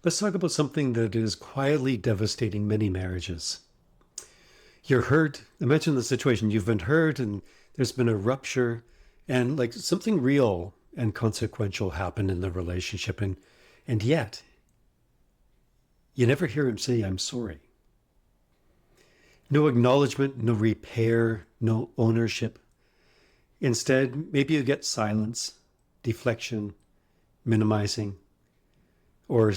Let's talk about something that is quietly devastating many marriages. You're hurt. Imagine the situation. You've been hurt and there's been a rupture and like something real and consequential happened in the relationship. And yet you never hear him say, I'm sorry. No acknowledgement, no repair, no ownership. Instead, maybe you get silence, deflection, minimizing, or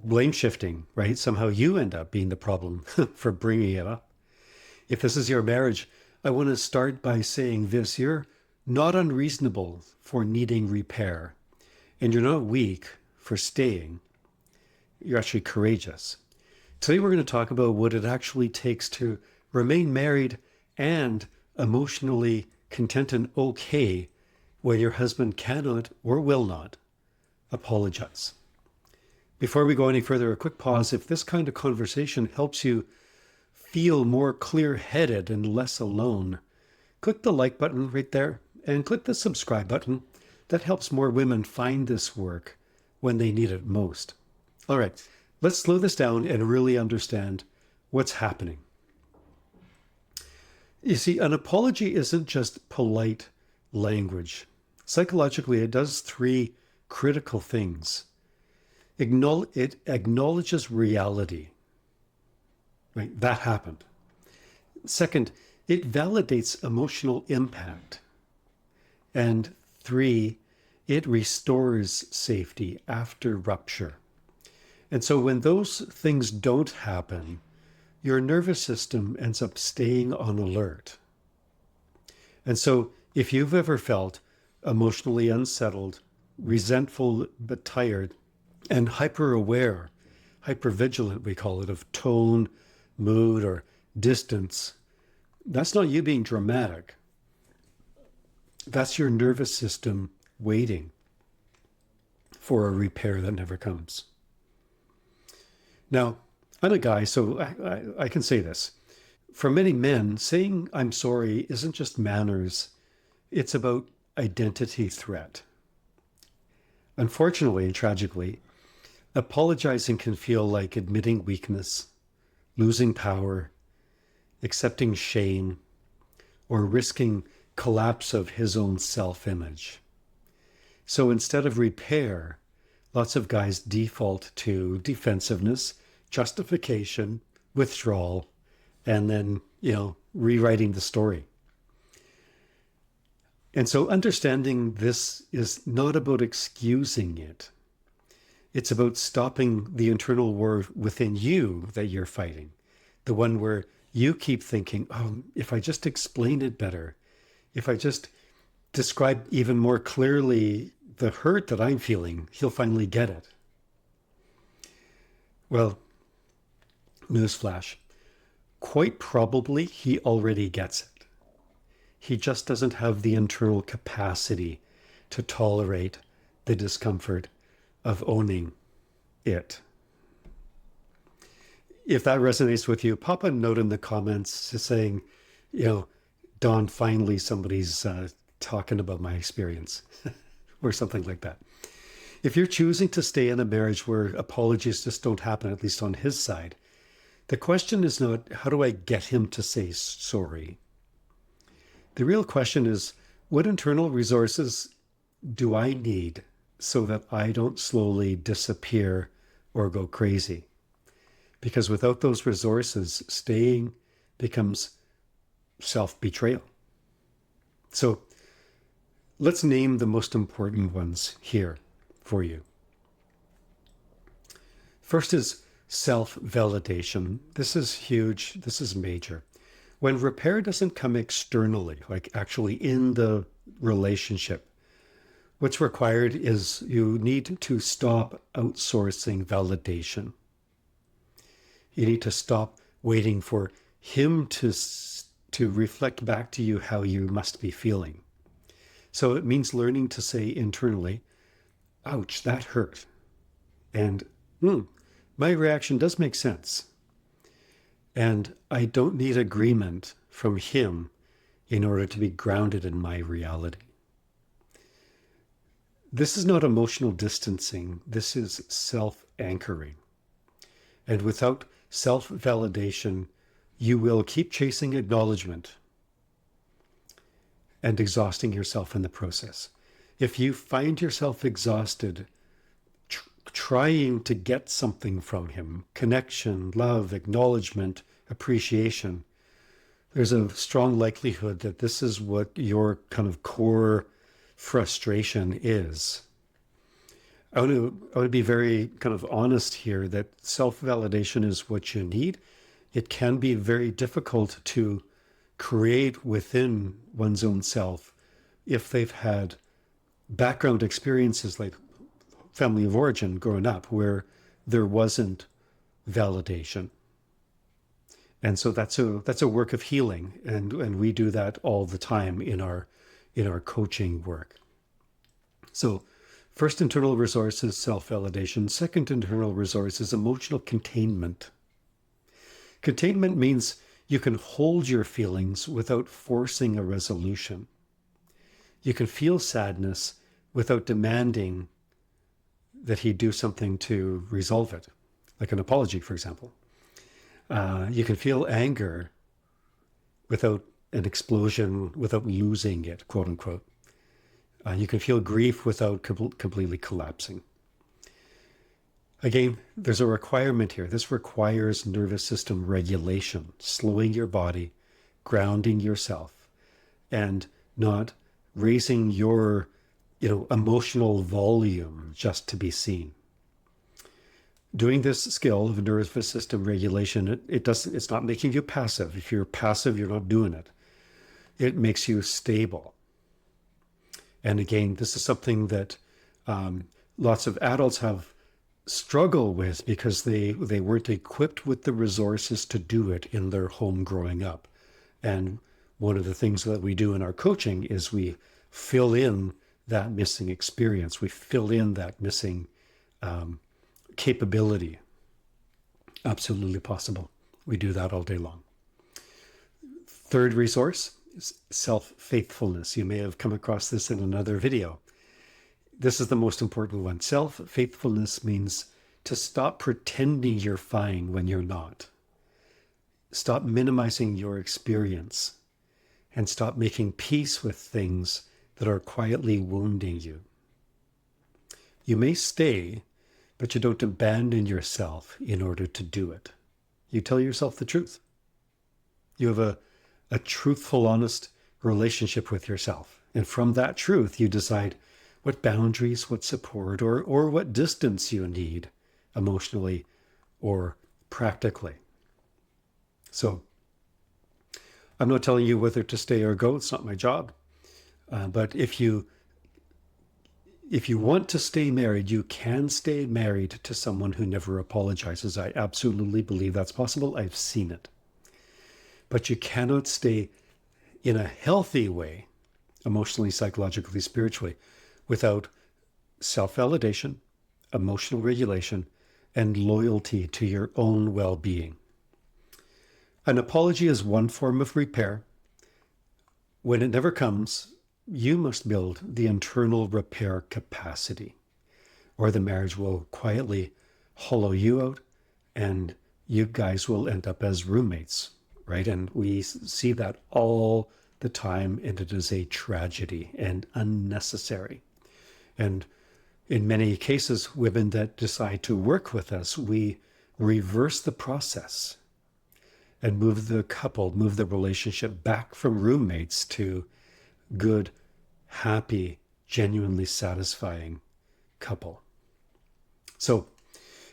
blame shifting, right? Somehow you end up being the problem for bringing it up. If this is your marriage, I want to start by saying this. You're not unreasonable for needing repair, and you're not weak for staying. You're actually courageous. Today, we're going to talk about what it actually takes to remain married and emotionally content and okay when your husband cannot or will not apologize. Before we go any further, a quick pause. If this kind of conversation helps you feel more clear-headed and less alone, click the like button right there and click the subscribe button. That helps more women find this work when they need it most. All right, let's slow this down and really understand what's happening. You see, an apology isn't just polite language. Psychologically, it does three critical things. It acknowledges reality. Right? That happened. Second, it validates emotional impact. And three, it restores safety after rupture. And so when those things don't happen, your nervous system ends up staying on alert. And so if you've ever felt emotionally unsettled, resentful but tired, and hyper-aware, hyper-vigilant, we call it, of tone, mood, or distance, that's not you being dramatic. That's your nervous system waiting for a repair that never comes. Now, I'm a guy, so I can say this. For many men, saying I'm sorry isn't just manners, it's about identity threat. Unfortunately and tragically, apologizing can feel like admitting weakness, losing power, accepting shame, or risking collapse of his own self-image. So instead of repair, lots of guys default to defensiveness, justification, withdrawal, and then, rewriting the story. And so understanding this is not about excusing it. It's about stopping the internal war within you that you're fighting. The one where you keep thinking, oh, if I just explain it better, if I just describe even more clearly the hurt that I'm feeling, he'll finally get it. Well, newsflash, quite probably he already gets it. He just doesn't have the internal capacity to tolerate the discomfort of owning it. If that resonates with you, pop a note in the comments saying, Don, finally somebody's talking about my experience or something like that. If you're choosing to stay in a marriage where apologies just don't happen, at least on his side, the question is not, how do I get him to say sorry? The real question is, what internal resources do I need so that I don't slowly disappear or go crazy? Because without those resources, staying becomes self-betrayal. So let's name the most important ones here for you. First is self-validation. This is huge. This is major. When repair doesn't come externally, like actually in the relationship, what's required is you need to stop outsourcing validation. You need to stop waiting for him to reflect back to you how you must be feeling. So it means learning to say internally, ouch, that hurt. And my reaction does make sense. And I don't need agreement from him in order to be grounded in my reality. This is not emotional distancing. This is self-anchoring. And without self-validation, you will keep chasing acknowledgement and exhausting yourself in the process. If you find yourself exhausted trying to get something from him, connection, love, acknowledgement, appreciation, there's a strong likelihood that this is what your kind of core frustration is. I want to be very kind of honest here that self-validation is what you need. It can be very difficult to create within one's own self if they've had background experiences like family of origin growing up where there wasn't validation. And so that's a work of healing, and we do that all the time in our coaching work. So first internal resource is self-validation. Second internal resource is emotional containment. Containment means you can hold your feelings without forcing a resolution. You can feel sadness without demanding that he do something to resolve it, like an apology, for example. You can feel anger without an explosion, without losing it, quote unquote. You can feel grief without completely collapsing. Again, there's a requirement here. This requires nervous system regulation, slowing your body, grounding yourself, and not raising your emotional volume just to be seen. Doing this skill of nervous system regulation, it's not making you passive. If you're passive, you're not doing it. It makes you stable. And again, this is something that lots of adults have struggle with because they weren't equipped with the resources to do it in their home growing up. And one of the things that we do in our coaching is we fill in that missing experience. We fill in that missing capability. Absolutely possible. We do that all day long. Third resource is self-faithfulness. You may have come across this in another video. This is the most important one. Self-faithfulness means to stop pretending you're fine when you're not. Stop minimizing your experience and stop making peace with things that are quietly wounding you. You may stay, but you don't abandon yourself in order to do it. You tell yourself the truth. You have a truthful, honest relationship with yourself. And from that truth, you decide what boundaries, what support, or what distance you need emotionally or practically. So I'm not telling you whether to stay or go. It's not my job. But if you want to stay married, you can stay married to someone who never apologizes. I absolutely believe that's possible. I've seen it. But you cannot stay in a healthy way, emotionally, psychologically, spiritually, without self-validation, emotional regulation, and loyalty to your own well-being. An apology is one form of repair. When it never comes, you must build the internal repair capacity, or the marriage will quietly hollow you out and you guys will end up as roommates, right? And we see that all the time, and it is a tragedy and unnecessary. And in many cases, women that decide to work with us, we reverse the process and move the relationship back from roommates to good, happy, genuinely satisfying couple. So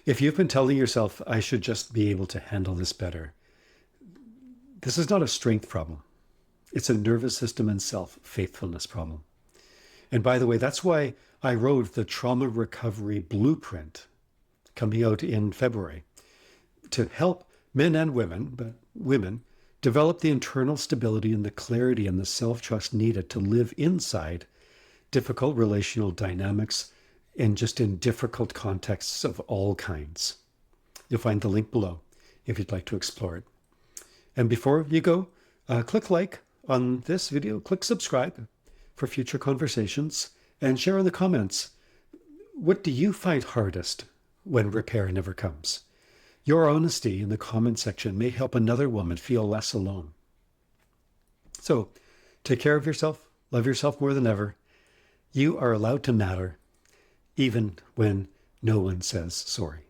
if you've been telling yourself, I should just be able to handle this better, this is not a strength problem. It's a nervous system and self-faithfulness problem. And by the way, that's why I wrote the Trauma Recovery Blueprint coming out in February to help men and women, but women, develop the internal stability and the clarity and the self-trust needed to live inside difficult relational dynamics and just in difficult contexts of all kinds. You'll find the link below if you'd like to explore it. And before you go, click like on this video, click subscribe for future conversations, and share in the comments, what do you find hardest when repair never comes? Your honesty in the comment section may help another woman feel less alone. So take care of yourself, love yourself more than ever. You are allowed to matter, even when no one says sorry.